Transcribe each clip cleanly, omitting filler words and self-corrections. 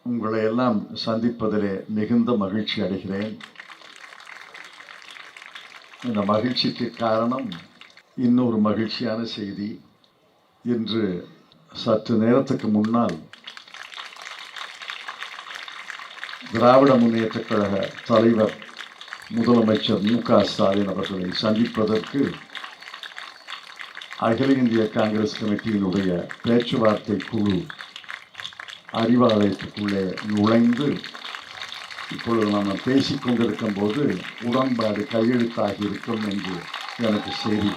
உங்களை எல்லாம் சந்திப்பதிலே மிகுந்த மகிழ்ச்சி அடைகிறேன். இந்த மகிழ்ச்சிக்கு காரணம் இன்னொரு மகிழ்ச்சியான செய்தி. இன்று சற்று நேரத்துக்கு முன்னால் திராவிட முன்னேற்றக் கழக தலைவர் முதலமைச்சர் மு.க. ஸ்டாலின் அவர்களை சந்திப்பதற்கு அகில இந்திய காங்கிரஸ் கமிட்டியினுடைய பேச்சுவார்த்தை குழு அறிவாலயத்துக்குள்ளே நுழைந்து இப்பொழுது நாம் பேசிக்கொண்டிருக்கும் போது உடன்பாடு கையெழுத்தாகி இருக்கும் என்று எனக்கு செய்தி.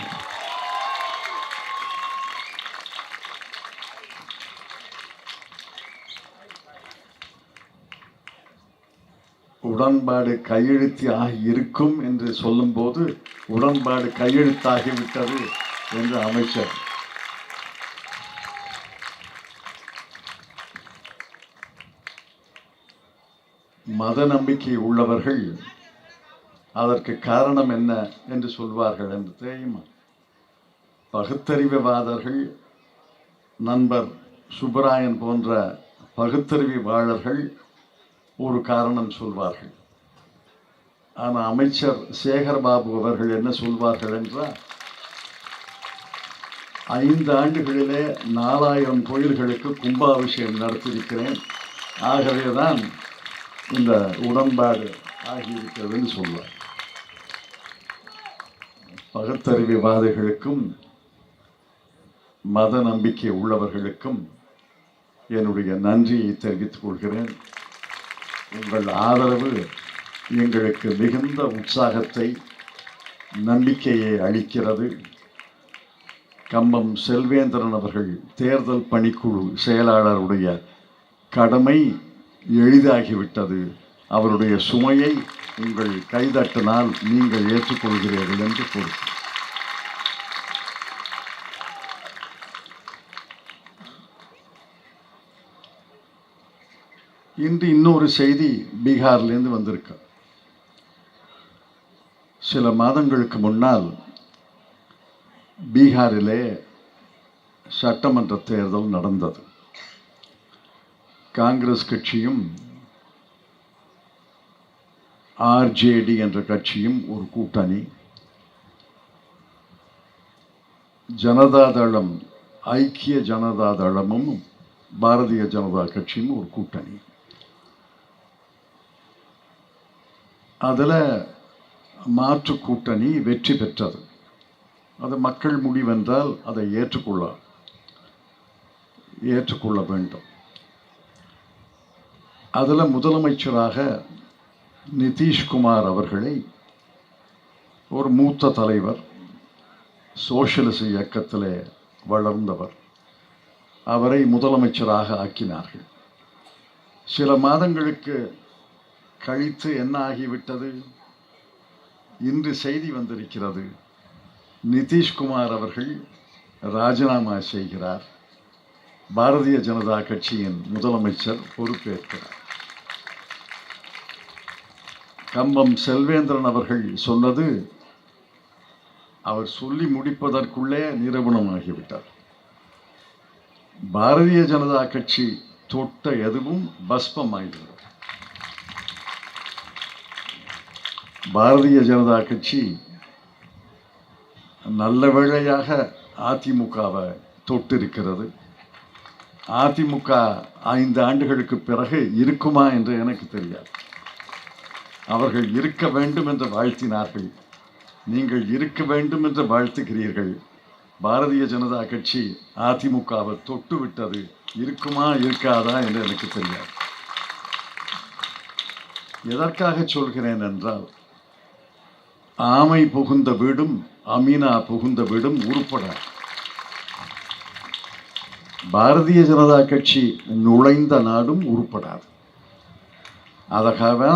உடன்பாடு கையெழுத்து ஆகி இருக்கும் என்று சொல்லும்போது உடன்பாடு கையெழுத்தாகிவிட்டது என்று அமைச்சர் மத நம்பிக்கை உள்ளவர்கள் அதற்கு காரணம் என்ன என்று சொல்வார்கள் என்று தெரியுமா? பகுத்தறிவுவாதர்கள், நண்பர் சுப்பராயன் போன்ற பகுத்தறிவாளர்கள் ஒரு காரணம் சொல்வார்கள். ஆனால் அமைச்சர் சேகர்பாபு அவர்கள் என்ன சொல்வார்கள் என்றால், 5 ஆண்டுகளிலே 4000 கோயில்களுக்கு கும்பாபிஷேகம் நடத்தியிருக்கிறேன், ஆகவேதான் இந்த உடன்பாடு ஆகியிருக்கிறதுன்னு சொல்வார். பகுத்தறிவுவாதிகளுக்கும் மத நம்பிக்கை உள்ளவர்களுக்கும் என்னுடைய நன்றியை தெரிவித்துக் கொள்கிறேன். உங்கள் ஆதரவு எங்களுக்கு மிகுந்த உற்சாகத்தை, நம்பிக்கையை அளிக்கிறது. கம்பம் செல்வேந்திரன் அவர்கள் தேர்தல் பணிக்குழு செயலாளருடைய கடமை எளிதாகிவிட்டது. அவருடைய சுமையை உங்கள் கைதட்டினால் நீங்கள் ஏற்றுக்கொள்கிறீர்கள் என்று பொருள். இன்று இன்னொரு செய்தி பீகார்லேருந்து வந்திருக்கு. சில மாதங்களுக்கு முன்னால் பீகாரிலே சட்டமன்ற தேர்தல் நடந்தது. காங்கிரஸ் கட்சியும் ஆர்ஜேடி என்ற கட்சியும் ஒரு கூட்டணி, ஜனதாதளம் ஐக்கிய ஜனதாதளமும் பாரதிய ஜனதா கட்சியும் ஒரு கூட்டணி. அதில் மாற்று கூட்டணி வெற்றி பெற்றது. அது மக்கள் முடிவென்றால் அதை ஏற்றுக்கொள்ள வேண்டும். அதில் முதலமைச்சராக நிதிஷ்குமார் அவர்களை ஒரு மூத்த தலைவர், சோஷலிச இயக்கத்திலே வளர்ந்தவர், அவரை முதலமைச்சராக ஆக்கினார்கள். சில மாதங்களுக்கு கழித்து என்ன ஆகிவிட்டது? இன்று செய்தி வந்திருக்கிறது, நிதிஷ்குமார் அவர்கள் ராஜினாமா செய்கிறார், பாரதிய ஜனதா கட்சியின் முதலமைச்சர் பொறுப்பேற்கிறார். கம்பம் செல்வேந்திரன் அவர்கள் சொன்னது அவர் சொல்லி முடிப்பதற்குள்ளே நிரூபணமாகிவிட்டார். பாரதிய ஜனதா கட்சி தொட்ட எதுவும் பஸ்பமாகிறது. பாரதிய ஜனதா கட்சி நல்ல வேளையாக அதிமுகவை தொட்டிருக்கிறது. அதிமுக 5 ஆண்டுகளுக்கு பிறகு இருக்குமா என்று எனக்கு தெரியாது. அவர்கள் இருக்க வேண்டும் என்று வாழ்த்தினார்கள். நீங்கள் இருக்க வேண்டும் என்று வாழ்த்துகிறீர்கள். பாரதிய ஜனதா கட்சி அதிமுகவை தொட்டு விட்டது. இருக்குமா இருக்காதா என்று எனக்கு தெரியாது. எதற்காக சொல்கிறேன் என்றால், ஆமை புகுந்த வீடும் அமீனா புகுந்த வீடும் உருப்படாது. பாரதிய ஜனதா கட்சி நுழைந்த நாடும் உருப்படாது. அதற்காக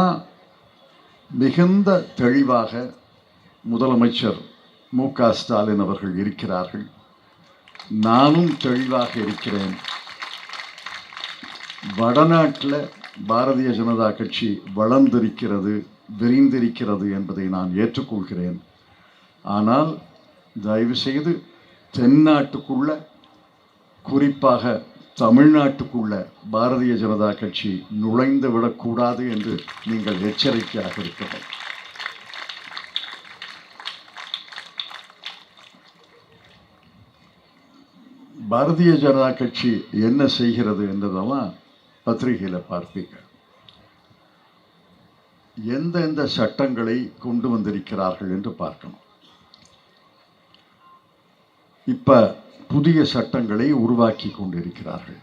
மிகுந்த தெளிவாக முதலமைச்சர் மு.க. ஸ்டாலின் அவர்கள் இருக்கிறார்கள். நானும் தெளிவாக இருக்கிறேன். வடநாட்டில் பாரதிய ஜனதா கட்சி வளர்ந்திருக்கிறது, விரிந்திருக்கிறது என்பதை நான் ஏற்றுக்கொள்கிறேன். ஆனால் தயவு செய்து தென்னாட்டுக்குள்ள குறிப்பாக தமிழ்நாட்டுக்குள்ள பாரதிய ஜனதா கட்சி நுழைந்து விடக்கூடாது என்று நீங்கள் எச்சரிக்கையாக இருக்கிறது. பாரதிய ஜனதா கட்சி என்ன செய்கிறது என்றதெல்லாம் பத்திரிகையில் பார்ப்பீங்க. எந்தெந்த சட்டங்களை கொண்டு வந்திருக்கிறார்கள் என்று பார்க்கணும். இப்ப புதிய சட்டங்களை உருவாக்கி கொண்டிருக்கிறார்கள்.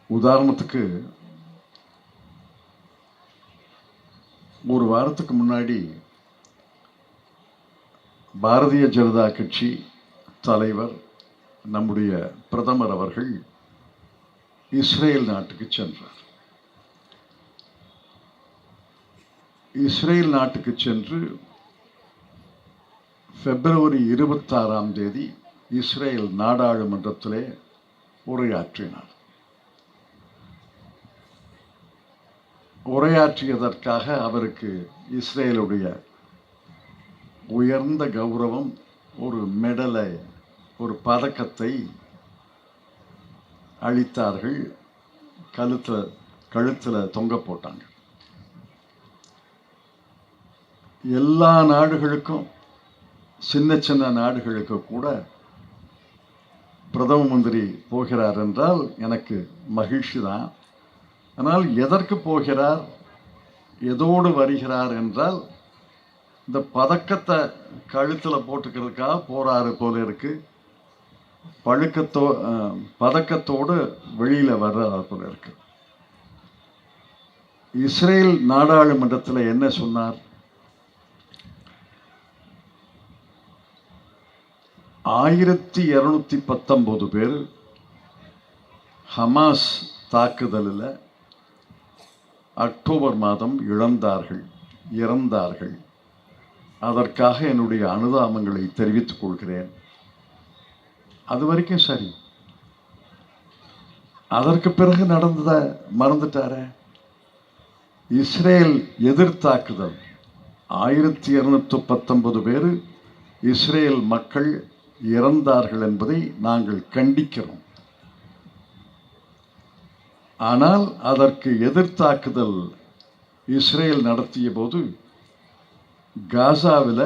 உதாரணத்துக்கு ஒரு வாரத்துக்கு முன்னாடி பாரதிய ஜனதா கட்சி தலைவர் நம்முடைய பிரதமர் அவர்கள் இஸ்ரேல் நாட்டுக்கு சென்றார். இஸ்ரேல் நாட்டுக்கு சென்று பிப்ரவரி 26ஆம் தேதி இஸ்ரேல் நாடாளுமன்றத்திலே உரையாற்றினார். உரையாற்றியதற்காக அவருக்கு இஸ்ரேலுடைய உயர்ந்த கௌரவம் ஒரு மெடலை, ஒரு பதக்கத்தை அளித்தார்கள். கழுத்தில் தொங்க போட்டாங்க. எல்லா நாடுகளுக்கும், சின்ன சின்ன நாடுகளுக்கு கூட பிரதம மந்திரி போகிறார் என்றால் எனக்கு மகிழ்ச்சி தான். ஆனால் எதற்கு போகிறார், எதோடு வருகிறார் என்றால் இந்த பதக்கத்தை கழுத்தில் போட்டுக்கிறதுக்காக போறாரு போல இருக்கு. பதக்கத்தோடு வெளியில வர்றாரு போல இருக்கு. இஸ்ரேல் நாடாளுமன்றத்தில் என்ன சொன்னார்? 1219 பேர் ஹமாஸ் தாக்குதலில் அக்டோபர் மாதம் இறந்தார்கள். அதற்காக என்னுடைய அனுதாபங்களை தெரிவித்துக் கொள்கிறேன். அது வரைக்கும் சரி. அதற்கு பிறகு நடந்தத மறந்துட்டார. இஸ்ரேல் எதிர்த்தாக்குதல் 1219 பேர் இஸ்ரேல் மக்கள் இறந்தார்கள் என்பதை நாங்கள் கண்டிக்கிறோம். ஆனால் அதற்கு எதிர்த்தாக்குதல் இஸ்ரேல் நடத்திய போது காசாவில்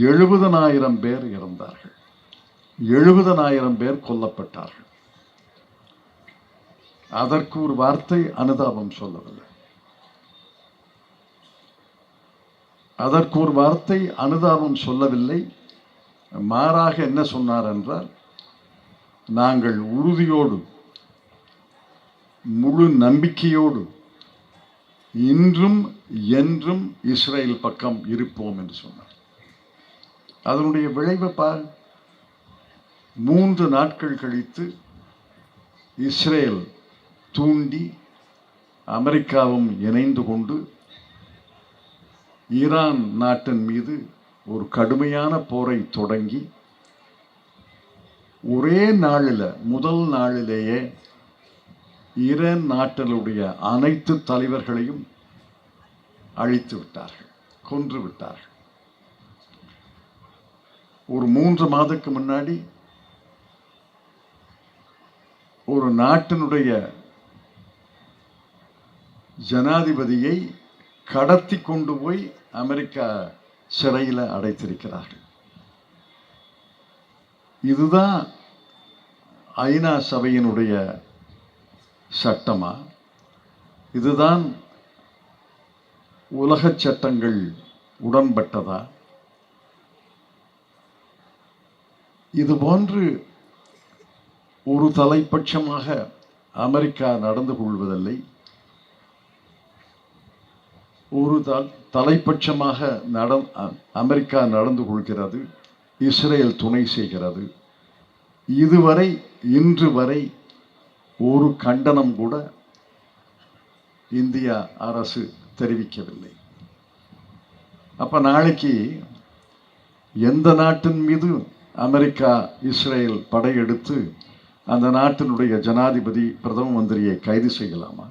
70,000 பேர் இறந்தார்கள். 70,000 பேர் கொல்லப்பட்டார்கள். அதற்கு ஒரு வார்த்தை அனுதாபம் சொல்லவில்லை. அதற்கு ஒரு வார்த்தை அனுதாபம் சொல்லவில்லை. மாறாக என்ன சொன்னார் என்றால், நாங்கள் உறுதியோடு, முழு நம்பிக்கையோடு இன்றும் என்றும் இஸ்ரேல் பக்கம் இருப்போம் என்று சொன்னார். அதனுடைய விளைவை பார். 3 நாட்கள் கழித்து இஸ்ரேல் தூண்டி அமெரிக்காவும் இணைந்து கொண்டு ஈரான் நாட்டின் மீது ஒரு கடுமையான போரை தொடங்கி ஒரே நாளில், முதல் நாளிலேயே ஈரான் நாட்டினுடைய அனைத்து தலைவர்களையும் அழித்து விட்டார்கள், கொன்று விட்டார்கள். ஒரு 3 மாதத்துக்கு முன்னாடி ஒரு நாட்டினுடைய ஜனாதிபதியை கடத்தி கொண்டு போய் அமெரிக்கா சிறையில் அடைத்திருக்கிறார்கள். இதுதான் ஐநா சபையினுடைய சட்டமா? இதுதான் உலக சட்டங்கள் உடன்பட்டதா? இது போன்று ஒரு தலைப்பட்சமாக அமெரிக்கா நடந்து கொள்வதில்லை. ஒரு தலைப்பட்சமாக அமெரிக்கா நடந்து கொள்கிறது, இஸ்ரேல் துணை செய்கிறது. இதுவரை, இன்று வரை ஒரு கண்டனம் கூட இந்திய அரசு தெரிவிக்கவில்லை. அப்ப நாளைக்கு எந்த நாட்டின் மீது அமெரிக்கா, இஸ்ரேல் படையெடுத்து அந்த நாட்டினுடைய ஜனாதிபதி, பிரதம மந்திரியை கைது செய்யலாமா?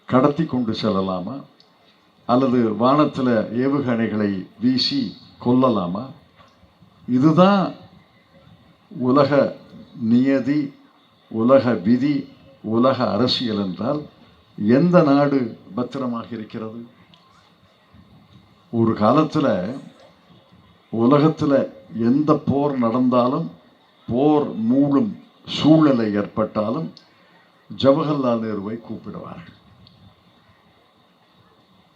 கடத்தி கொண்டு செல்லலாமா? அல்லது வானத்தில் ஏவுகணைகளை வீசி கொல்லலாமா? இதுதான் உலக நியதி, உலக விதி, உலக அரசியல் என்றால் எந்த நாடு பத்திரமாக இருக்கிறது? ஒரு காலத்தில் உலகத்தில் எந்த போர் நடந்தாலும், போர் மூடும் சூழ்நிலை ஏற்பட்டாலும் ஜவஹர்லால் நேருவை கூப்பிடுவார்கள்,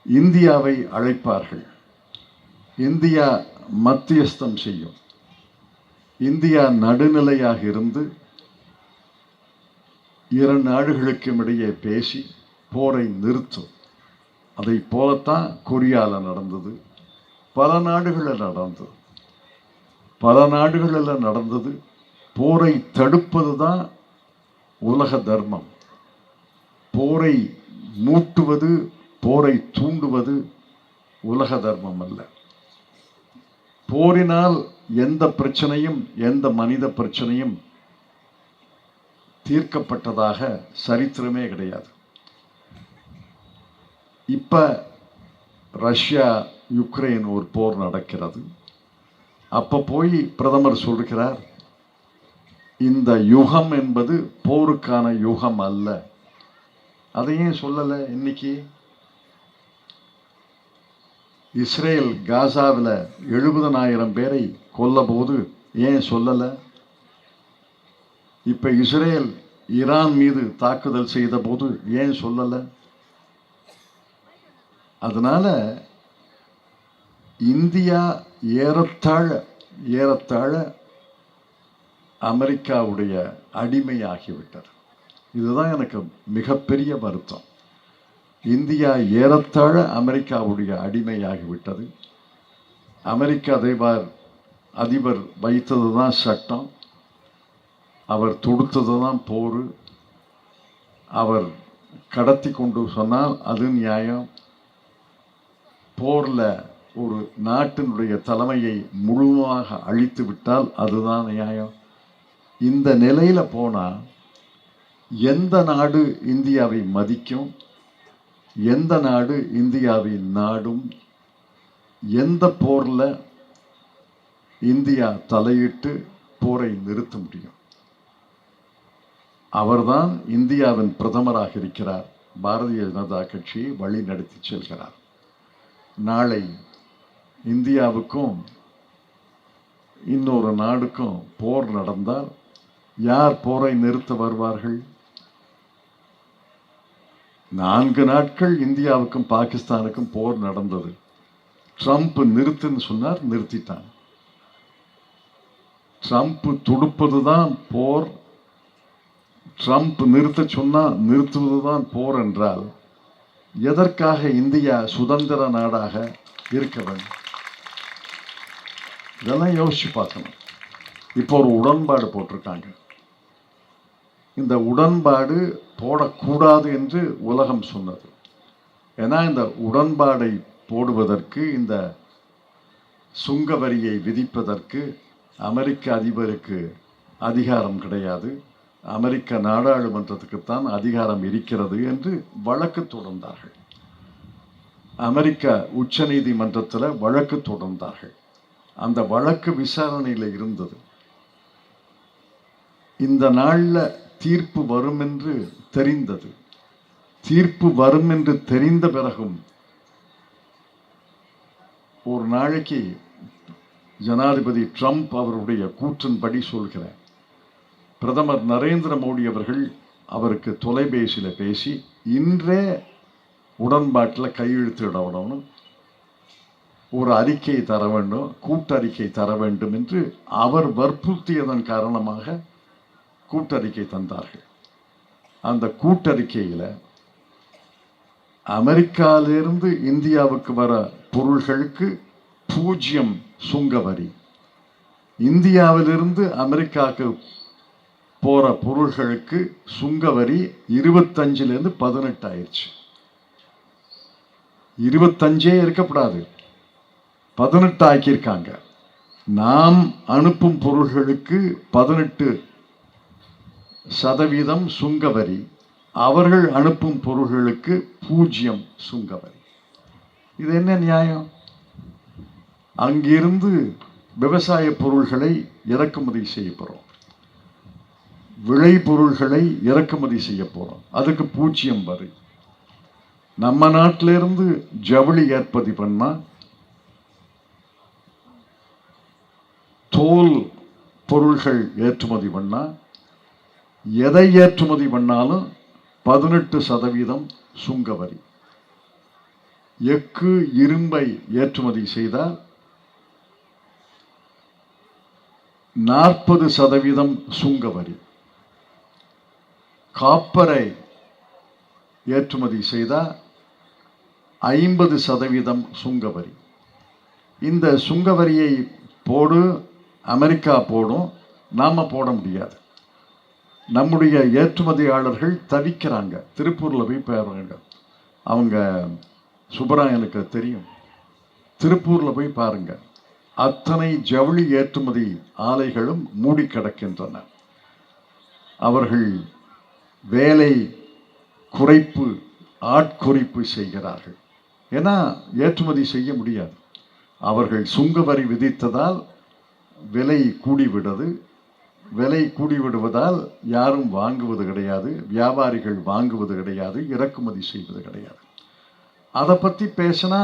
இந்தியாவை அழைப்பார்கள், இந்தியா மத்தியஸ்தம் செய்யும், இந்தியா நடுநிலையாக இருந்து இரு நாடுகளுக்கும் இடையே பேசி போரை நிறுத்தும். அதை போலத்தான் கொரியாவில் நடந்தது, பல நாடுகளில் நடந்தது. போரை தடுப்பது தான் உலக தர்மம். போரை மூட்டுவது, போரை தூண்டுவது உலக தர்மம் அல்ல. போரினால் எந்த பிரச்சனையும், எந்த மனித பிரச்சனையும் தீர்க்கப்பட்டதாக சரித்திரமே கிடையாது. இப்ப ரஷ்யா யுக்ரைன் ஒரு போர் நடக்கிறது. அப்ப போய் பிரதமர் சொல்கிறார், இந்த யுகம் என்பது போருக்கான யுகம் அல்ல. அதையும் சொல்லல. இன்னைக்கு இஸ்ரேல் காசாவில் 70,000 பேரை கொல்ல போது ஏன் சொல்லல? இப்ப இஸ்ரேல் ஈரான் மீது தாக்குதல் செய்த போது ஏன் சொல்லல? அதனால இந்தியா ஏறத்தாழ அமெரிக்காவுடைய அடிமையாகிவிட்டது. இதுதான் எனக்கு மிகப்பெரிய வருத்தம். இந்தியா ஏறத்தாழ அமெரிக்காவுடைய அடிமையாகிவிட்டது. அமெரிக்க அதிபர் வைத்தது தான் சட்டம், அவர் தொடுத்தது தான் போர். அவர் கடத்தி கொண்டு சொன்னால் அது நியாயம். போரில் ஒரு நாட்டினுடைய தலைமையை முழுமையாக அழித்து விட்டால் அதுதான் நியாயம். இந்த நிலையில போனால் எந்த நாடு இந்தியாவை மதிக்கும், எந்த நாடு இந்தியாவை நாடும், எந்த போரில் இந்தியா தலையிட்டு போரை நிறுத்த முடியும்? அவர்தான் இந்தியாவின் பிரதமராக இருக்கிறார். பாரதிய ஜனதா கட்சியை வழி நடத்தி செல்கிறார். நாளை இந்தியாவுக்கும் இன்னொரு நாடுக்கும் போர் நடந்தால் யார் போரை நிறுத்த வருவார்கள்? 4 நாட்கள் இந்தியாவுக்கும் பாகிஸ்தானுக்கும் போர் நடந்தது. ட்ரம்ப் நிறுத்துன்னு சொன்னார், நிறுத்திட்டான். ட்ரம்ப் துடுப்பதுதான் போர், ட்ரம்ப் நிறுத்த சொன்னா நிறுத்துவதுதான் போர் என்றால் எதற்காக இந்தியா சுதந்திர நாடாக இருக்க வேண்டும்? இதெல்லாம் யோசிச்சு பார்க்கணும். இப்போ ஒரு உடன்பாடு போட்டிருக்காங்க. இந்த உடன்பாடு போடக்கூடாது என்று உலகம் சொன்னது. ஏன்னா இந்த உடன்பாடை போடுவதற்கு, இந்த சுங்க வரியை விதிப்பதற்கு அமெரிக்க அதிபருக்கு அதிகாரம் கிடையாது, அமெரிக்க நாடாளுமன்றத்துக்குத்தான் அதிகாரம் இருக்கிறது என்று வழக்கு தொடர்ந்தார்கள். அமெரிக்க உச்ச நீதிமன்றத்தில் வழக்கு தொடர்ந்தார்கள். அந்த வழக்கு விசாரணையில் இருந்தது. இந்த நாளில் தீர்ப்பு வரும் என்று தெரிந்தது. தீர்ப்பு வரும் என்று தெரிந்த பிறகும் ஒரு நாளைக்கு ஜனாதிபதி ட்ரம்ப் அவருடைய கூற்றின்படி சொல்கிறார், பிரதமர் நரேந்திர மோடி அவர்கள் அவருக்கு தொலைபேசியில் பேசி இன்றே உடன்பாட்டில் கையெழுத்திடணும், ஒரு அறிக்கை தர வேண்டும், கூட்டறிக்கை தர வேண்டும் என்று அவர் வற்புறுத்தியதன் காரணமாக கூட்டறிக்கை தந்தார்கள். அந்த கூட்டறிக்கையில் அமெரிக்காவிலிருந்து இந்தியாவுக்கு வர பொருள்களுக்கு 0 சுங்க வரி, இந்தியாவிலிருந்து அமெரிக்காவுக்கு போற பொருள்களுக்கு சுங்க வரி 25லேருந்து 18 ஆயிடுச்சு. 25 இருக்கப்படாது, 18 ஆக்கியிருக்காங்க. நாம் அனுப்பும் பொருள்களுக்கு 18% சுங்க வரி, அவர்கள் அனுப்பும் பொருள்களுக்கு 0 சுங்க வரி. இது என்ன நியாயம்? அங்கிருந்து விவசாய பொருள்களை இறக்குமதி செய்ய போறோம். விளைபொருள்களை இறக்குமதி செய்ய போறோம். அதுக்கு 0 வரி. நம்ம நாட்டிலிருந்து ஜவுளி ஏற்பதி பண்ணா, தோல் பொருள்கள் ஏற்றுமதி பண்ணா, எதை ஏற்றுமதி பண்ணாலும் 18% சுங்க வரி. எஃகு இரும்பை ஏற்றுமதி செய்தால் 40% சுங்க வரி. காப்பரை ஏற்றுமதி செய்தால் 50% சுங்க வரி. இந்த சுங்க வரியை போடு அமெரிக்கா போடும், நாம போட முடியாது. நம்முடைய ஏற்றுமதியாளர்கள் தவிக்கிறாங்க. திருப்பூர்ல போய் பாருங்க, அவங்க சுப்பராயனுக்கு தெரியும். திருப்பூர்ல போய் பாருங்க, அத்தனை ஜவுளி ஏற்றுமதி ஆலைகளும் மூடி கிடக்கின்றன. அவர்கள் வேலை குறைப்பு, ஆட்குறைப்பு செய்கிறார்கள். ஏன்னா ஏற்றுமதி செய்ய முடியாது. அவர்கள் சுங்க வரி விதித்ததால் விலை கூடிவிடுது. விலை கூடிவிடுவதால் யாரும் வாங்குவது கிடையாது, வியாபாரிகள் வாங்குவது கிடையாது, இறக்குமதி செய்வது கிடையாது. அதை பற்றி பேசினா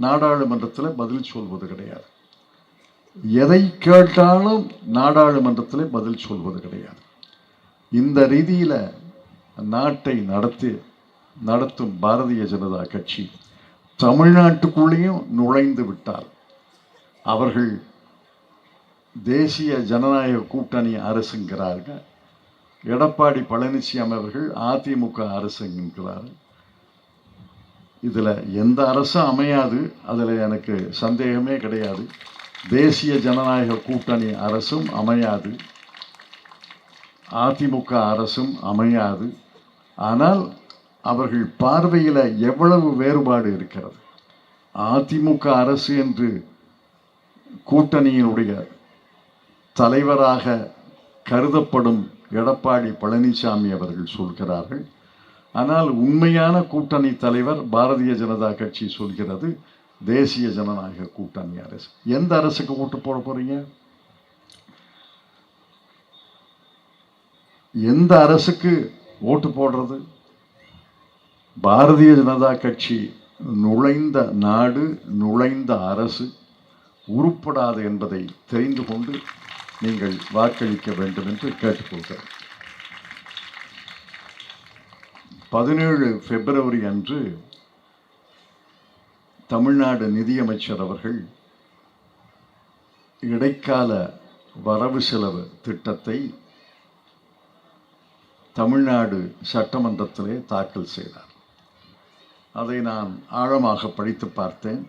நாடாளுமன்றத்தில் பதில் சொல்வது கிடையாது. எதை கேட்டாலும் நாடாளுமன்றத்தில் பதில் சொல்வது கிடையாது. இந்த ரீதியில் நாட்டை நடத்தும் பாரதிய ஜனதா கட்சி தமிழ்நாட்டுக்குள்ளேயும் நுழைந்து விட்டால் அவர்கள் தேசிய ஜனநாயக கூட்டணி அரசுங்கிறார்கள். எடப்பாடி பழனிசாமி அவர்கள் அதிமுக அரசுங்கிறார்கள். இதில் எந்த அரசும் அமையாது, அதில் எனக்கு சந்தேகமே கிடையாது. தேசிய ஜனநாயக கூட்டணி அரசும் அமையாது, அதிமுக அரசும் அமையாது. ஆனால் அவர்கள் பார்வையில் எவ்வளவு வேறுபாடு இருக்கிறது. அதிமுக அரசு என்று கூட்டணியினுடைய தலைவராக கருதப்படும் எடப்பாடி பழனிசாமி அவர்கள் சொல்கிறார்கள். ஆனால் உண்மையான கூட்டணி தலைவர் பாரதிய ஜனதா கட்சி சொல்கிறது தேசிய ஜனநாயக கூட்டணி அரசு. எந்த அரசுக்கு ஓட்டு போட போறீங்க? எந்த அரசுக்கு ஓட்டு போடுறது? பாரதிய ஜனதா கட்சி நுழைந்த நாடு, நுழைந்த அரசு உருப்படாது என்பதை தெரிந்து கொண்டு நீங்கள் வாக்களிக்க வேண்டும் என்று கேட்டுக்கொள்கிறேன். 17 பிப்ரவரி அன்று தமிழ்நாடு நிதியமைச்சர் அவர்கள் இடைக்கால வரவு செலவு திட்டத்தை தமிழ்நாடு சட்டமன்றத்திலே தாக்கல் செய்தார். அதை நான் ஆழமாக படித்து பார்த்தேன்.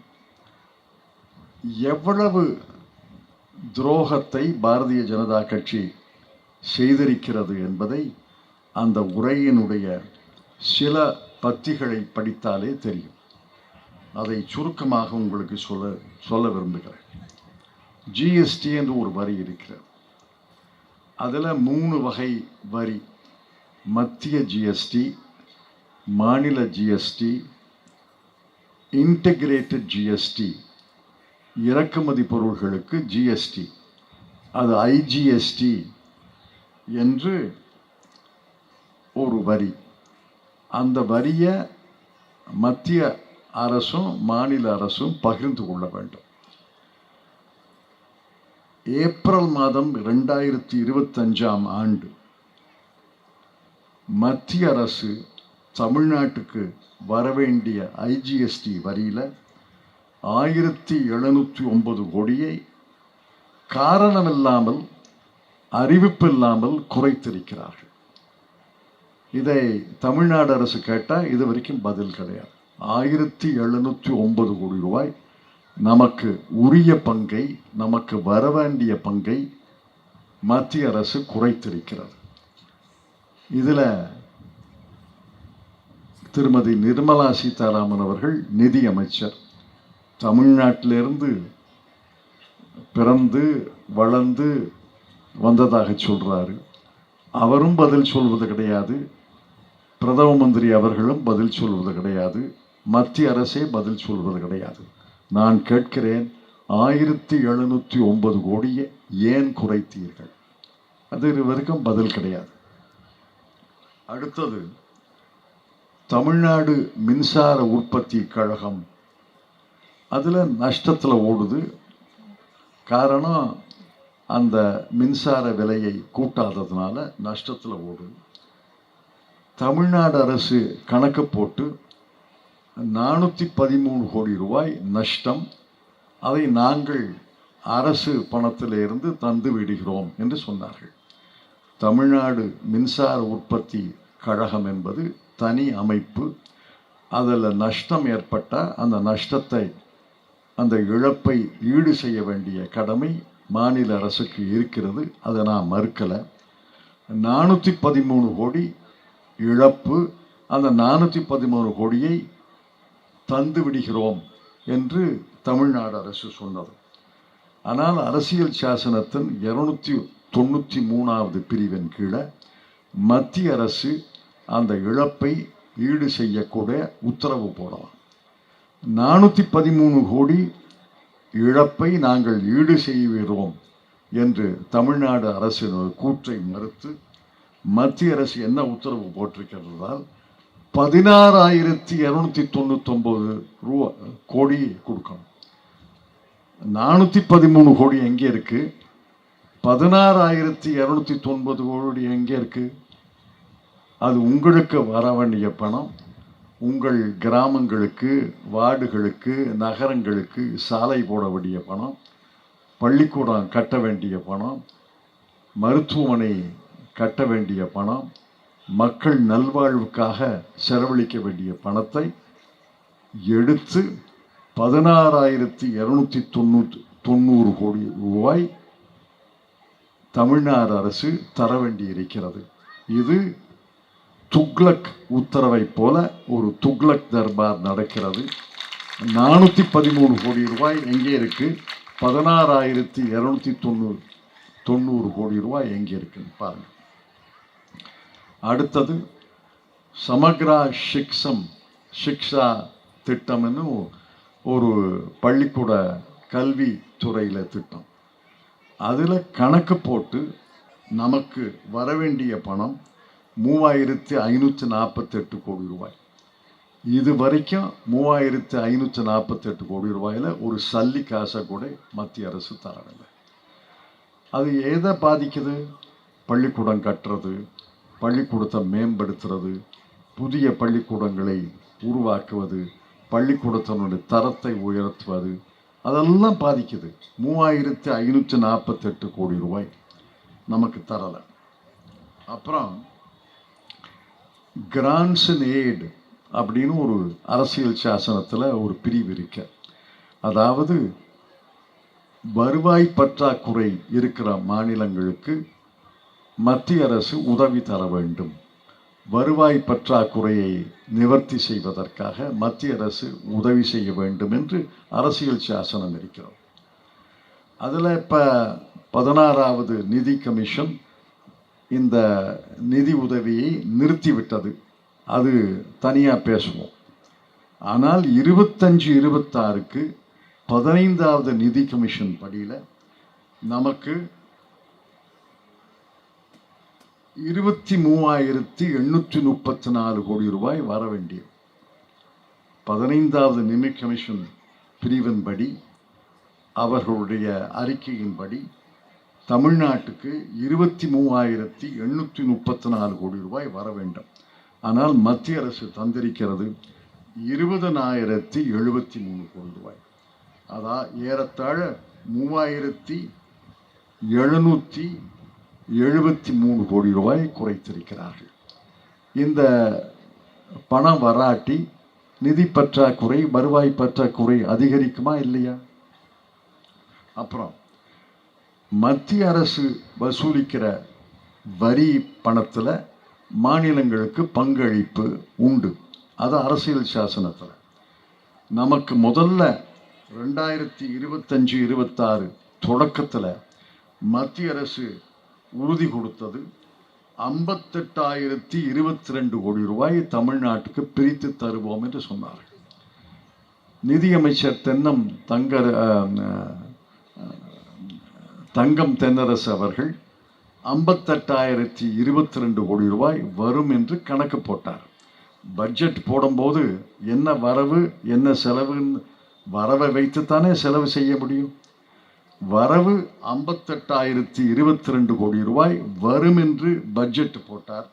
எவ்வளவு துரோகத்தை பாரதிய ஜனதா கட்சி செய்திருக்கிறது என்பதை அந்த உரையினுடைய சில பத்திகளை படித்தாலே தெரியும். அதை சுருக்கமாக உங்களுக்கு சொல்ல விரும்புகிறேன். ஜிஎஸ்டி என்று ஒரு வரி இருக்கிறது. அதில் 3 வகை வரி: மத்திய ஜிஎஸ்டி, மாநில ஜிஎஸ்டி, இன்டகிரேட்டட் ஜிஎஸ்டி, இறக்குமதி பொருள்களுக்கு ஜிஎஸ்டி, அது ஐஜிஎஸ்டி என்று ஒரு வரி. அந்த வரியை மத்திய அரசும் மாநில அரசும் பகிர்ந்து கொள்ள வேண்டும். ஏப்ரல் மாதம் 2025ஆம் ஆண்டு மத்திய அரசு தமிழ்நாட்டுக்கு வரவேண்டிய ஐஜிஎஸ்டி வரியில் 1709 கோடியை காரணமில்லாமல், அறிவிப்பில்லாமல் குறைத்திருக்கிறார்கள். இதை தமிழ்நாடு அரசு கேட்டால் இது வரைக்கும் பதில் கிடையாது. 1709 கோடி ரூபாய் நமக்கு உரிய பங்கை, நமக்கு வரவேண்டிய பங்கை மத்திய அரசு குறைத்திருக்கிறது. இதில் திருமதி நிர்மலா சீதாராமன் அவர்கள் நிதி அமைச்சர், தமிழ்நாட்டிலிருந்து பிறந்து வளர்ந்து வந்ததாக சொல்றாரு. அவரும் பதில் சொல்வது கிடையாது, பிரதம மந்திரி அவர்களும் பதில் சொல்வது கிடையாது, மத்திய அரசே பதில் சொல்வது கிடையாது. நான் கேட்கிறேன், 1709 கோடியை ஏன் குறைத்தீர்கள்? அது வரைக்கும் பதில் கிடையாது. அடுத்தது தமிழ்நாடு மின்சார உற்பத்தி கழகம், அதில் நஷ்டத்தில் ஓடுது. காரணம், அந்த மின்சார விலையை கூட்டாததுனால நஷ்டத்தில் ஓடுது. தமிழ்நாடு அரசு கணக்கு போட்டு 413 கோடி ரூபாய் நஷ்டம், அதை நாங்கள் அரசு பணத்திலிருந்து தந்து விடுகிறோம் என்று சொன்னார்கள். தமிழ்நாடு மின்சார உற்பத்தி கழகம் என்பது தனி அமைப்பு. அதில் நஷ்டம் ஏற்பட்டால் அந்த நஷ்டத்தை, அந்த இழப்பை ஈடு செய்ய வேண்டிய கடமை மாநில அரசுக்கு இருக்கிறது. அதை நான் மறுக்கலை. 413 கோடி இழப்பு, அந்த 413 கோடியை தந்து விடுகிறோம் என்று தமிழ்நாடு அரசு சொன்னது. ஆனால் அரசியல் சாசனத்தின் 293வது பிரிவின் கீழே மத்திய அரசு அந்த இழப்பை ஈடு செய்யக்கூடிய உத்தரவு போடலாம். 413 கோடி இழப்பை நாங்கள் ஈடு செய்கிறோம் என்று தமிழ்நாடு அரசின் கூற்றை மறுத்து மத்திய அரசு என்ன உத்தரவு போட்டிருக்கிறதால் 16,299 கோடி கொடுக்கணும். 413 கோடி எங்கே இருக்கு? 16,290 கோடி எங்கே இருக்கு? அது உங்களுக்கு வர வேண்டிய பணம். உங்கள் கிராமங்களுக்கு, வார்டுகளுக்கு, நகரங்களுக்கு சாலை போட வேண்டிய பணம், பள்ளிக்கூடம் கட்ட வேண்டிய பணம், மருத்துவமனை கட்ட வேண்டிய பணம், மக்கள் நல்வாழ்வுக்காக செலவழிக்க வேண்டிய பணத்தை எடுத்து 16,290 கோடி ரூபாய் தமிழ்நாடு அரசு தர வேண்டியிருக்கிறது. இது துக்ளக் உத்தரவை போல ஒரு துக்ளக் தர்பார் நடக்கிறது. 413 கோடி ரூபாய் எங்கே இருக்கு? 16,290 கோடி ரூபாய் எங்கே இருக்குன்னு பாருங்க. அடுத்தது சமக்ரா சிக்ஷா திட்டம்னு ஒரு பள்ளிக்கூட கல்வி துறையில் திட்டம். அதில் கணக்கு போட்டு நமக்கு வரவேண்டிய பணம் 3,548 கோடி ரூபாய். இது வரைக்கும் 3,548 கோடி ரூபாயில் ஒரு சல்லி காசை கூட மத்திய அரசு தரவில்லை. அது எதை பாதிக்குது? பள்ளிக்கூடம் கட்டுறது, பள்ளிக்கூடத்தை மேம்படுத்துறது, புதிய பள்ளிக்கூடங்களை உருவாக்குவது, பள்ளிக்கூடத்தினுடைய தரத்தை உயர்த்துவது, அதெல்லாம் பாதிக்குது. 3,548 கோடி ரூபாய் நமக்கு தரலை. அப்புறம் கிராண்ட்ஸ் அண்ட் எய்ட் அப்படின்னு ஒரு அரசியல் சாசனத்தில் ஒரு பிரிவு இருக்கு. அதாவது வருவாய் பற்றாக்குறை இருக்கிற மாநிலங்களுக்கு மத்திய அரசு உதவி தர வேண்டும். வருவாய் பற்றாக்குறையை நிவர்த்தி செய்வதற்காக மத்திய அரசு உதவி செய்ய வேண்டும் என்று அரசியல் சாசனம் இருக்கிறது. அதில் இப்போ 16வது நிதி கமிஷன் இந்த நிதி உதவியை நிறுத்திவிட்டது. அது தனியாக பேசுவோம். ஆனால் 25-26க்கு 15வது நிதி கமிஷன் படியில் நமக்கு 23,834 கோடி ரூபாய் வர வேண்டிய 15வது நிதி கமிஷன் பிரிவின்படி, அவர்களுடைய அறிக்கையின்படி தமிழ்நாட்டுக்கு 23,834 கோடி ரூபாய் வர வேண்டும். ஆனால் மத்திய அரசு தந்திருக்கிறது 20,073 கோடி ரூபாய். அதான் ஏறத்தாழ 3,773 கோடி ரூபாய் குறைத்திருக்கிறார்கள். இந்த பணம் வராட்டி நிதி பற்றாக்குறை, வருவாய் பற்றாக்குறை அதிகரிக்குமா இல்லையா? அப்புறம் மத்திய அரசு வசூலிக்கிற வரி பணத்தில் மாநிலங்களுக்கு பங்களிப்பு உண்டு. அது அரசியல் சாசனத்தில் நமக்கு முதல்ல 2025-26 தொடக்கத்தில் மத்திய அரசு உறுதி கொடுத்தது 58,022 கோடி ரூபாய் தமிழ்நாட்டுக்கு பிரித்து தருவோம் என்று சொன்னார்கள். நிதியமைச்சர் தங்கம் தென்னரசு அவர்கள் 58,022 கோடி ரூபாய் வரும் என்று கணக்கு போட்டார். பட்ஜெட் போடும்போது என்ன வரவு என்ன செலவுன்னு வரவை வைத்துத்தானே செலவு செய்ய முடியும். வரவு 58,022 கோடி ரூபாய் வரும் என்று பட்ஜெட் போட்டார்.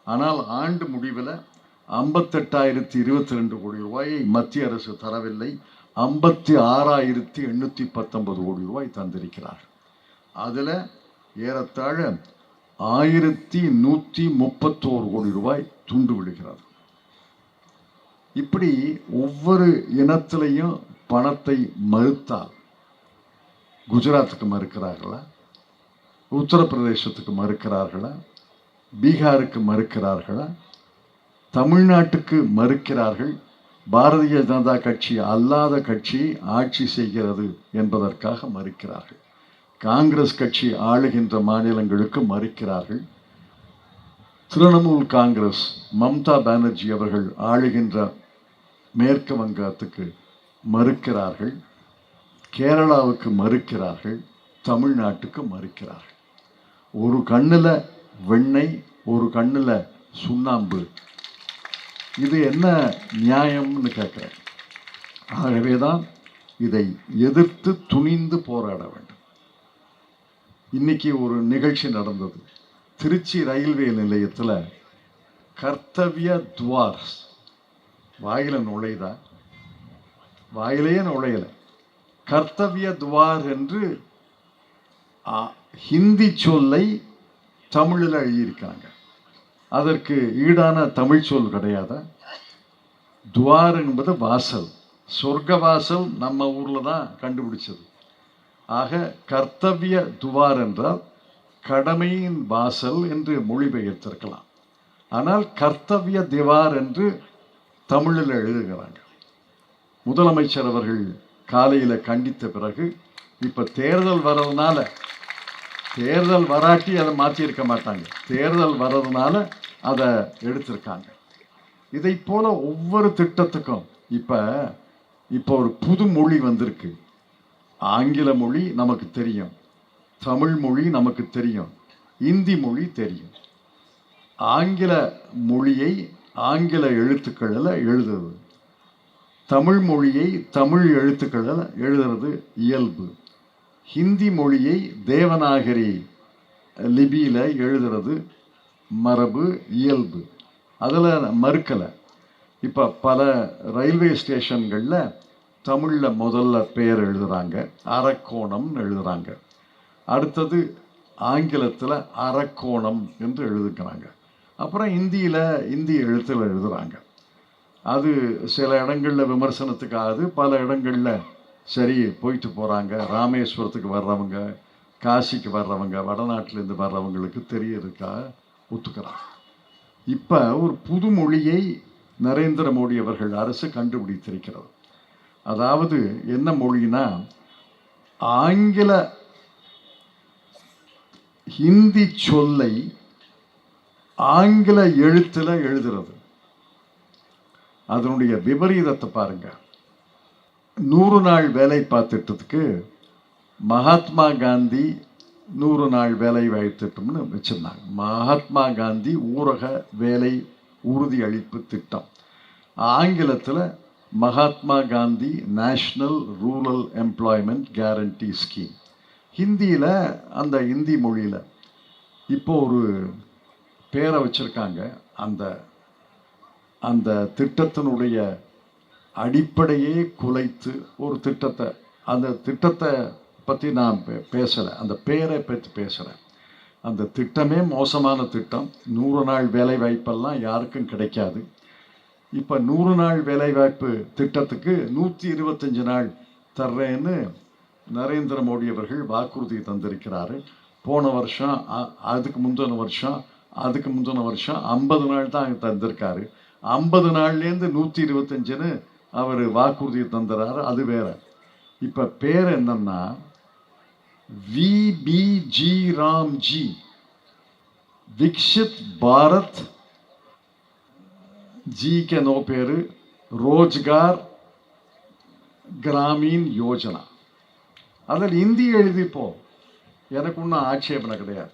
ஆனால் ஆண்டு முடிவில் 58,022 கோடி ரூபாயை மத்திய அரசு தரவில்லை. 56,819 கோடி ரூபாய் தந்திருக்கிறார். அதில் ஏறத்தாழ 1,131 கோடி ரூபாய் துண்டு விடுகிறது. இப்படி ஒவ்வொரு இனத்திலையும் பணத்தை மறுத்தால் குஜராத்துக்கு மறுக்கிறார்களா, உத்தரப்பிரதேசத்துக்கு மறுக்கிறார்களா, பீகாருக்கு மறுக்கிறார்களா, தமிழ்நாட்டுக்கு மறுக்கிறார்கள். பாரதிய ஜனதா கட்சி அல்லாத கட்சி ஆட்சி செய்கிறது என்பதற்காக மறுக்கிறார்கள். காங்கிரஸ் கட்சி ஆளுகின்ற மாநிலங்களுக்கு மறுக்கிறார்கள். திரிணாமுல் காங்கிரஸ் மம்தா பானர்ஜி அவர்கள் ஆளுகின்ற மேற்கு வங்கத்துக்கு மறுக்கிறார்கள். கேரளாவுக்கு மறுக்கிறார்கள். தமிழ்நாட்டுக்கு மறுக்கிறார்கள். ஒரு கண்ணில் வெண்ணெய் ஒரு கண்ணில் சுண்ணாம்பு. இது என்ன நியாயம்னு கேட்குறேன். ஆகவே தான் இதை எதிர்த்து துணிந்து போராட வேண்டும். இன்னைக்கு ஒரு நிகழ்ச்சி நடந்தது. திருச்சி ரயில்வே நிலையத்தில் கர்த்தவிய துவார், வாயில நுழைதா, வாயிலேயே நுழையலை, கர்த்தவிய துவார் என்று ஹிந்தி சொல்லை தமிழில் எழுதியிருக்காங்க. அதற்கு ஈடான தமிழ் சொல் கிடையாது. துவார் என்பது வாசல், சொர்க்க வாசல் நம்ம ஊரில் தான் கண்டுபிடிச்சது. ஆக கர்த்தவிய துவார் என்றால் கடமையின் வாசல் என்று மொழிபெயர்த்திருக்கலாம். ஆனால் கர்த்தவிய திவார் என்று தமிழில் எழுதுகிறாங்க. முதலமைச்சர் அவர்கள் காலையில் கண்டித்த பிறகு இப்போ தேர்தல் வர்றதுனால, தேர்தல் வராட்டி அதை மாற்றியிருக்க மாட்டாங்க, தேர்தல் வர்றதுனால அதை எடுத்திருக்காங்க. இதை போல ஒவ்வொரு திட்டத்துக்கும் இப்போ ஒரு புது மொழி வந்திருக்கு. ஆங்கில மொழி நமக்கு தெரியும், தமிழ் மொழி நமக்கு தெரியும், இந்தி மொழி தெரியும். ஆங்கில மொழியை ஆங்கில எழுத்துக்களில் எழுதுறது, தமிழ் மொழியை தமிழ் எழுத்துக்களில் எழுதுறது இயல்பு. ஹிந்தி மொழியை தேவநாகரி லிபியில் எழுதுறது மரபு, இயல்பு. அதில் மறுக்கலை. இப்போ பல ரயில்வே ஸ்டேஷன்களில் தமிழில் முதல்ல பெயர் எழுதுகிறாங்க, அரக்கோணம்னு எழுதுகிறாங்க. அடுத்தது ஆங்கிலத்தில் அரக்கோணம் என்று எழுதுக்கிறாங்க. அப்புறம் இந்தியில் இந்தி எழுத்தில் எழுதுகிறாங்க. அது சில இடங்களில் விமர்சனத்துக்கு ஆகுது, பல இடங்களில் சரி போயிட்டு போகிறாங்க. ராமேஸ்வரத்துக்கு வர்றவங்க, காசிக்கு வர்றவங்க, வடநாட்டிலேருந்து வர்றவங்களுக்கு தெரியறதுக்காக ஒத்துக்கிறாங்க. இப்போ ஒரு புது மொழியை நரேந்திர மோடி அவர்கள் அரசு கண்டுபிடித்திருக்கிறது. அதாவது என்ன மொழினா, ஆங்கில ஹிந்தி சொல்லை ஆங்கில எழுத்தில் எழுதுறது. அதனுடைய விபரீதத்தை பாருங்க. 100 நாள் வேலை திட்டத்துக்கு மகாத்மா காந்தி 100 நாள் வேலை வாய்ப்பு திட்டம்னு வச்சிருந்தாங்க. மகாத்மா காந்தி ஊரக வேலை உறுதி அளிப்பு திட்டம். ஆங்கிலத்தில் Mahatma Gandhi national rural employment guarantee scheme. ஹிந்தியில் அந்த இந்தி மொழியில் இப்போ ஒரு பேரை வச்சுருக்காங்க. அந்த திட்டத்தினுடைய அடிப்படையே குலைத்து ஒரு திட்டத்தை, அந்த திட்டத்தை பற்றி நான் பேசலை, அந்த பேரை பற்றி பேசுகிறேன். அந்த திட்டமே மோசமான திட்டம். 100 நாள் வேலை வாய்ப்பெல்லாம் யாருக்கும் கிடைக்காது. இப்போ 100 நாள் வேலைவாய்ப்பு திட்டத்துக்கு 125 நாள் தர்றேன்னு நரேந்திர மோடி அவர்கள் வாக்குறுதி தந்திருக்கிறாரு. போன வருஷம், அதுக்கு முந்தின வருஷம், 50 நாள் தான் தந்திருக்காரு. 50 நாள்லேருந்து 125ன்னு அவர் வாக்குறுதி தந்துறாரு. அது வேற. இப்போ பேர் என்னன்னா விபிஜி ராம்ஜி, விக்ஷித் பாரத் जी के नो पेर रोजगार ग्रामीण योजना. அதில் இந்தி எழுதிப்போ எனக்கு ஒன்றும் ஆட்சேபனை கிடையாது.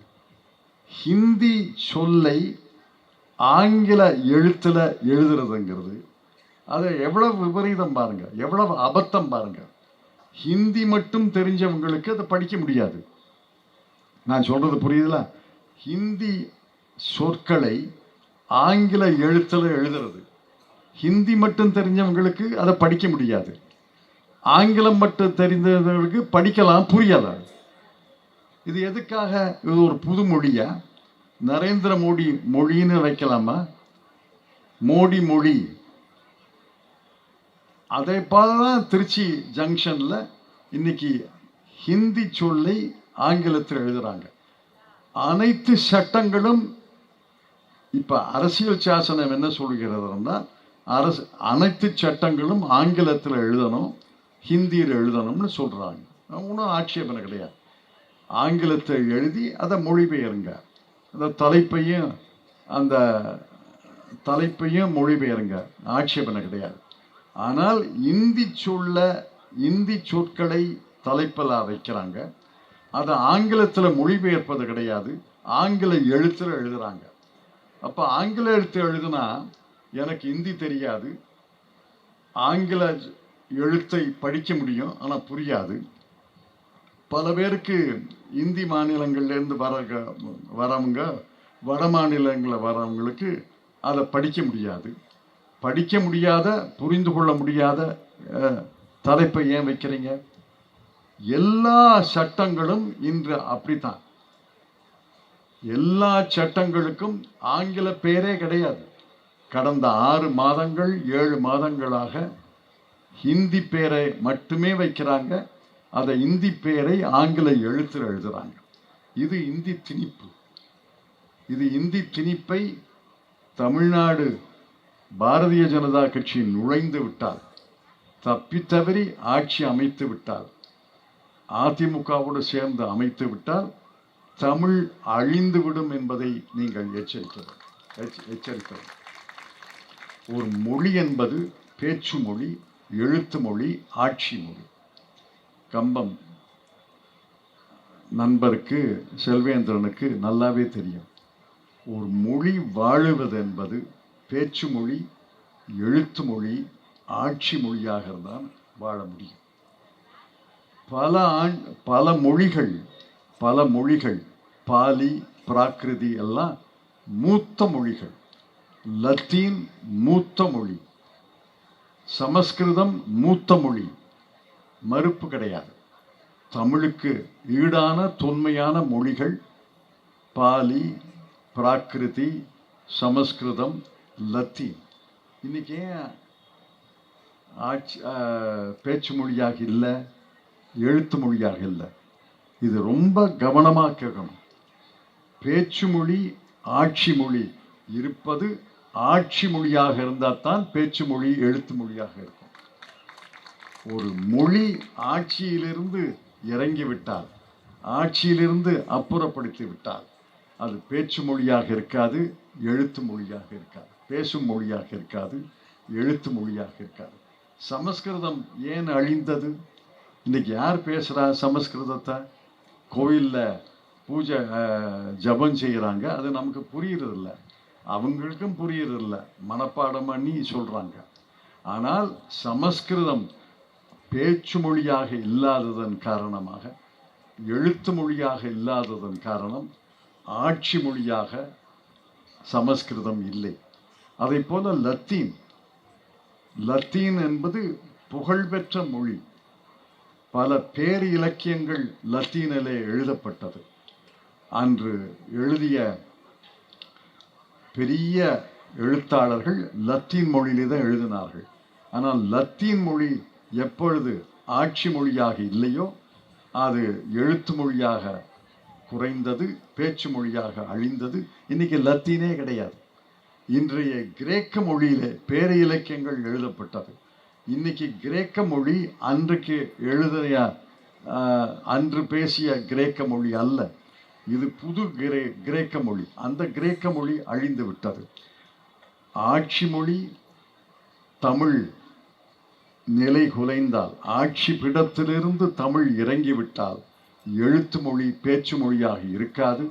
ஹிந்தி சொல்லை ஆங்கில எழுத்துல எழுதுறதுங்கிறது அது எவ்வளவு விபரீதம் பாருங்க, எவ்வளவு அபத்தம் பாருங்க. ஹிந்தி மட்டும் தெரிஞ்சவங்களுக்கு அதை படிக்க முடியாது. நான் சொல்றது புரியுதுல? ஹிந்தி சொற்களை ஆங்கில எழுத்துல எழுதுறது, ஹிந்தி மட்டும் தெரிஞ்சவங்களுக்கு அதை படிக்க முடியாது. ஆங்கிலம் மட்டும் தெரிந்தவர்களுக்கு படிக்கலாம், புரியலாம். இது எதுக்காக? இது ஒரு புது மொழியா? நரேந்திர மோடி மொழின்னு வைக்கலாமா? மோடி மொழி. அதே போலதான் திருச்சி ஜங்ஷன்ல இன்னைக்கு ஹிந்தி சொல்லை ஆங்கிலத்தில் எழுதுறாங்க. அனைத்து சட்டங்களும் இப்ப அரசியல் சாசனம் என்ன சொல்கிறதுனா, அனைத்து சட்டங்களும் ஆங்கிலத்தில் எழுதணும், ஹிந்தியில் எழுதணும்னு சொல்றாங்க. ஒன்றும் ஆட்சேபனை கிடையாது. ஆங்கிலத்தை எழுதி அதை மொழிபெயருங்க, அந்த தலைப்பையும் மொழிபெயருங்க, ஆட்சேபனை கிடையாது. ஆனால் இந்தி சொற்களை தலைப்பில் வைக்கிறாங்க, அதை ஆங்கிலத்தில் மொழிபெயர்ப்பது கிடையாது, ஆங்கில எழுத்தில் எழுதுறாங்க. அப்ப ஆங்கில எழுத்து எழுதுனா எனக்கு இந்தி தெரியாது, ஆங்கில எழுத்தை படிக்க முடியும், ஆனா புரியாது. பல பேருக்கு இந்தி மாநிலங்கள்லேருந்து வரவங்க வட மாநிலங்களில் வரவங்களுக்கு அதை படிக்க முடியாத புரிந்து கொள்ள முடியாத தலைப்பை ஏன் வைக்கிறீங்க? எல்லா சட்டங்களும் இன்று அப்படித்தான். எல்லா சட்டங்களுக்கும் ஆங்கில பேரே கிடையாது. கடந்த 6 மாதங்கள் 7 மாதங்களாக ஹிந்தி பேரை மட்டுமே வைக்கிறாங்க, அதை இந்தி பேரை ஆங்கில எழுத்தில் எழுதுறாங்க. இது இந்தி திணிப்பு. இது இந்தி திணிப்பை தமிழ்நாடு பாரதிய ஜனதா கட்சி நுழைந்து விட்டால், தப்பித்தவறி ஆட்சி அமைத்து விட்டால், அதிமுகவோடு சேர்ந்து அமைத்து விட்டால் தமிழ் அழிந்துவிடும் என்பதை நீங்கள் எச்சரிக்கிறது. ஒரு மொழி என்பது பேச்சு மொழி, எழுத்து மொழி, ஆட்சி மொழி. கம்பம் நண்பருக்கு செல்வேந்திரனுக்கு நல்லாவே தெரியும். ஒரு மொழி வாழுவது என்பது பேச்சு மொழி, எழுத்து மொழி, ஆட்சி மொழியாக இருந்தால் வாழ முடியும். பல மொழிகள் பாலி, பிராகிருதி எல்லாம் மூத்த மொழிகள். லத்தீன் மூத்த மொழி, சமஸ்கிருதம் மூத்த மொழி, மறுப்பு கிடையாது. தமிழுக்கு ஈடான தொன்மையான மொழிகள் பாலி, பிராகிருதி, சமஸ்கிருதம், லத்தீன். இன்னைக்கு பேச்சு மொழியாக இல்லை, எழுத்து மொழியாக இல்லை. இது ரொம்ப கவனமாக கேட்கணும். பேச்சு மொழி, ஆட்சி மொழி இருப்பது ஆட்சி மொழியாக இருந்தால் தான் பேச்சு மொழி எழுத்து மொழியாக இருக்கும். ஒரு மொழி ஆட்சியிலிருந்து இறங்கிவிட்டால், ஆட்சியிலிருந்து அப்புறப்படுத்தி விட்டால் அது பேச்சு மொழியாக இருக்காது, எழுத்து மொழியாக இருக்காது. பேசும் மொழியாக இருக்காது, எழுத்து மொழியாக இருக்காது. சமஸ்கிருதம் ஏன் அழிந்தது? இன்னைக்கு யார் பேசுறா சமஸ்கிருதத்தை? கோயிலில் பூஜை ஜபம் செய்கிறாங்க, அது நமக்கு புரியறதில்ல, அவங்களுக்கும் புரியறதில்ல, மனப்பாடம் பண்ணி சொல்றாங்க. ஆனால் சமஸ்கிருதம் பேச்சு மொழியாக இல்லாததன் காரணமாக, எழுத்து மொழியாக இல்லாததன் காரணம், ஆட்சி மொழியாக சமஸ்கிருதம் இல்லை. அதை போல லத்தீன் என்பது புகழ்பெற்ற மொழி. பல பேர் இலக்கியங்கள் லத்தீனிலே எழுதப்பட்டது. அன்று எழுதிய பெரிய எழுத்தாளர்கள் லத்தீன் மொழியிலே தான் எழுதினார்கள். ஆனால் லத்தீன் மொழி எப்பொழுது ஆட்சி மொழியாக இல்லையோ அது எழுத்து மொழியாக குறைந்தது, பேச்சு மொழியாக அழிந்தது. இன்னைக்கு லத்தீனே கிடையாது. இன்றைய கிரேக்க மொழியிலே பேர இலக்கியங்கள் எழுதப்பட்டது. இன்னைக்கு கிரேக்க மொழி அன்று பேசிய கிரேக்க மொழி அல்ல, இது புது கிரேக்க மொழி. அந்த கிரேக்க மொழி அழிந்து விட்டது. ஆட்சி மொழி தமிழ் நிலை குலைந்தால், ஆட்சி பிடத்திலிருந்து தமிழ் இறங்கிவிட்டால் எழுத்து மொழி பேச்சு மொழியாக இருக்காது.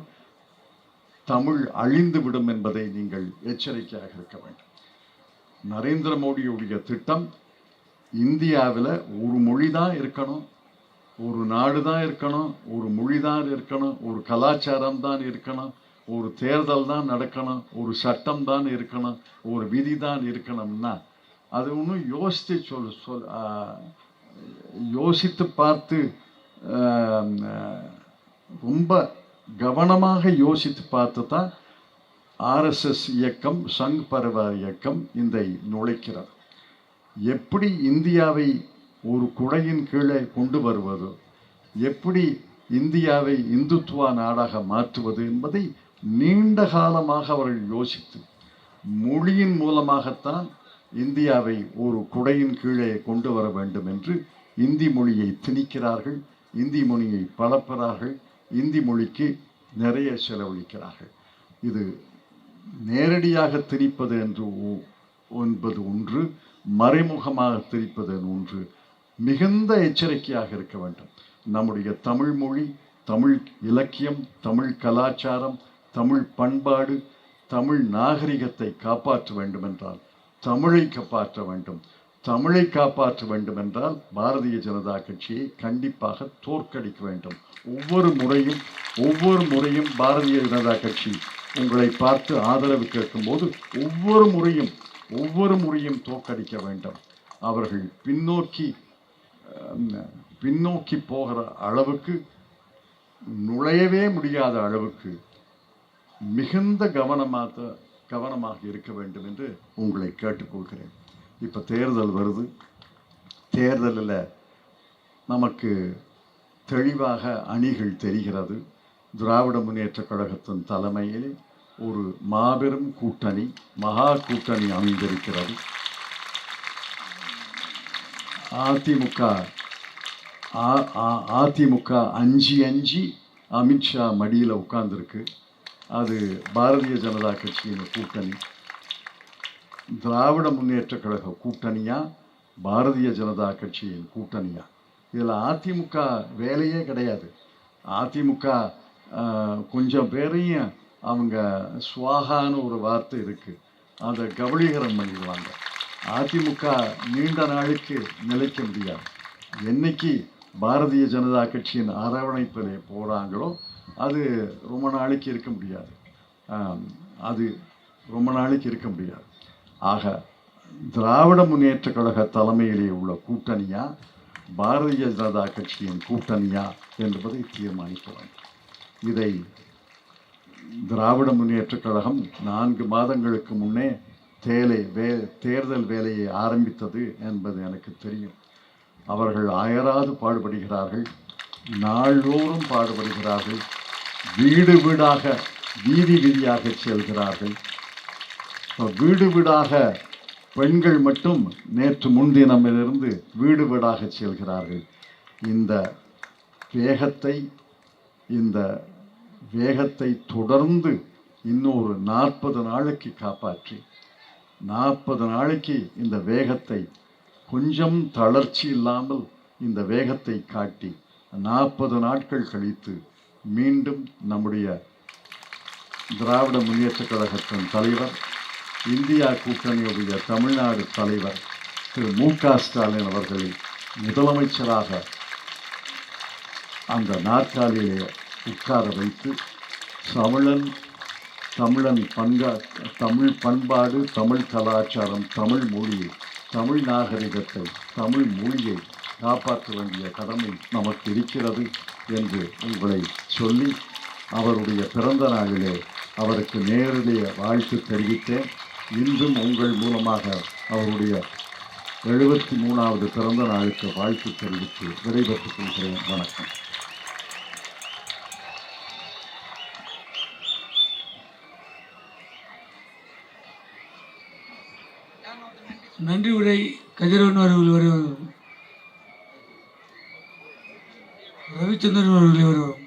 தமிழ் அழிந்துவிடும் என்பதை நீங்கள் எச்சரிக்கையாக இருக்க வேண்டும். நரேந்திர மோடியுடைய திட்டம் இந்தியாவில் ஒரு மொழி தான் இருக்கணும், ஒரு நாடு தான் இருக்கணும், ஒரு மொழி தான் இருக்கணும், ஒரு கலாச்சாரம் தான் இருக்கணும், ஒரு தேர்தல் தான் நடக்கணும், ஒரு சட்டம் தான் இருக்கணும், ஒரு விதி தான் இருக்கணும்னா அது ஒன்றும் யோசித்து பார்த்து ரொம்ப கவனமாக யோசித்து பார்த்து தான் ஆர்எஸ்எஸ் இயக்கம், சங் பரிவார் இயக்கம் இதை நுழைக்கிறது. எப்படி இந்தியாவை ஒரு குடையின் கீழே கொண்டு வருவது, எப்படி இந்தியாவை இந்துத்துவ நாடாக மாற்றுவது என்பதை நீண்ட காலமாக அவர்கள் யோசித்து மொழியின் மூலமாகத்தான் இந்தியாவை ஒரு குடையின் கீழே கொண்டு வர வேண்டும் என்று இந்தி மொழியை திணிக்கிறார்கள், இந்தி மொழியை பரப்புகிறார்கள், இந்தி மொழிக்கு நிறைய செலவழிக்கிறார்கள். இது நேரடியாக திணிப்பது என்பது ஒன்று, மறைமுகமாக திணிப்பது ஒன்று. மிகுந்த எச்சரிக்கையாக இருக்க வேண்டும். நம்முடைய தமிழ் மொழி, தமிழ் இலக்கியம், தமிழ் கலாச்சாரம், தமிழ் பண்பாடு, தமிழ் நாகரிகத்தை காப்பாற்ற வேண்டும் என்றால் தமிழை காப்பாற்ற வேண்டும். தமிழை காப்பாற்ற வேண்டும் என்றால் பாரதிய ஜனதா கட்சியை கண்டிப்பாக தோற்கடிக்க வேண்டும். ஒவ்வொரு முறையும் பாரதிய ஜனதா கட்சி உங்களை பார்த்து ஆதரவு கேட்கும்போது ஒவ்வொரு முறையும் தோற்கடிக்க வேண்டும். அவர்கள் பின்னோக்கி போகிற அளவுக்கு, நுழையவே முடியாத அளவுக்கு மிகுந்த கவனமாக இருக்க வேண்டும் என்று உங்களை கேட்டுக்கொள்கிறேன். இப்போ தேர்தல் வருது. தேர்தலில் நமக்கு தெளிவாக அணிகள் தெரிகிறது. திராவிட முன்னேற்றக் கழகத்தின் தலைமையில் ஒரு மாபெரும் கூட்டணி, மகா கூட்டணி அமைந்திருக்கிறது. அதிமுக அஞ்சி அமித்ஷா மடியில் உட்கார்ந்துருக்கு. அது பாரதிய ஜனதா கட்சியின் கூட்டணி. திராவிட முன்னேற்ற கழக கூட்டணியா, பாரதிய ஜனதா கட்சியின் கூட்டணியா? இதில் அதிமுக வேலையே கிடையாது. அதிமுக கொஞ்சம் பேரையும் அவங்க ஸ்வாகான்னு ஒரு வார்த்தை இருக்குது, அதை கபலீகரம் பண்ணிடுவாங்க. அதிமுக நீண்ட நாளைக்கு நிலைக்க முடியாது. என்னைக்கு பாரதிய ஜனதா கட்சியின் அரவணைப்பிலே போகிறாங்களோ அது ரொம்ப நாளைக்கு இருக்க முடியாது. ஆக திராவிட முன்னேற்ற கழக தலைமையிலே உள்ள கூட்டணியா, பாரதிய ஜனதா கட்சியின் கூட்டணியா என்பதை தீர்மானிக்க வேண்டும். இதை திராவிட முன்னேற்ற கழகம் 4 மாதங்களுக்கு முன்னே தேர்தல் வேலையை ஆரம்பித்தது என்பது எனக்கு தெரியும். அவர்கள் அயராது பாடுபடுகிறார்கள், நாள்தோறும் பாடுபடுகிறார்கள், வீடு வீடாக வீதி வீதியாக செல்கிறார்கள். வீடு வீடாக பெண்கள் மட்டும் நேற்று முன்தினமிலிருந்து வீடு வீடாக செல்கிறார்கள். இந்த வேகத்தை தொடர்ந்து இன்னொரு 40 நாளைக்கு காப்பாற்றி, 40 நாளைக்கு இந்த வேகத்தை கொஞ்சம் தளர்ச்சி இல்லாமல் இந்த வேகத்தை காட்டி 40 நாட்கள் கழித்து மீண்டும் நம்முடைய திராவிட முன்னேற்ற கழகத்தின் தலைவர், இந்தியா கூட்டணியுடைய தமிழ்நாடு தலைவர் திரு மு.க. ஸ்டாலின் அவர்களை முதலமைச்சராக அந்த நாற்காலியிலே உட்கார வைத்து தமிழ் பண்பாடு, தமிழ் கலாச்சாரம், தமிழ் மொழியை, தமிழ் நாகரிகத்தை, தமிழ் மொழியை காப்பாற்ற வேண்டிய கடமை நமக்கு இருக்கிறது என்று உங்களை சொல்லி, அவருடைய பிறந்த நாளிலே அவருக்கு நேரடிய வாழ்த்து தெரிவித்தேன். இன்றும் உங்கள் மூலமாக அவருடைய 73வது பிறந்த நாளுக்கு வாழ்த்து தெரிவித்து விடைபெற்றுக் கொள்கிறேன். வணக்கம். நன்றி உரை கதிரவன் அவர்கள் வருவார், ரவிச்சந்திரன் அவர்கள் வருவார்.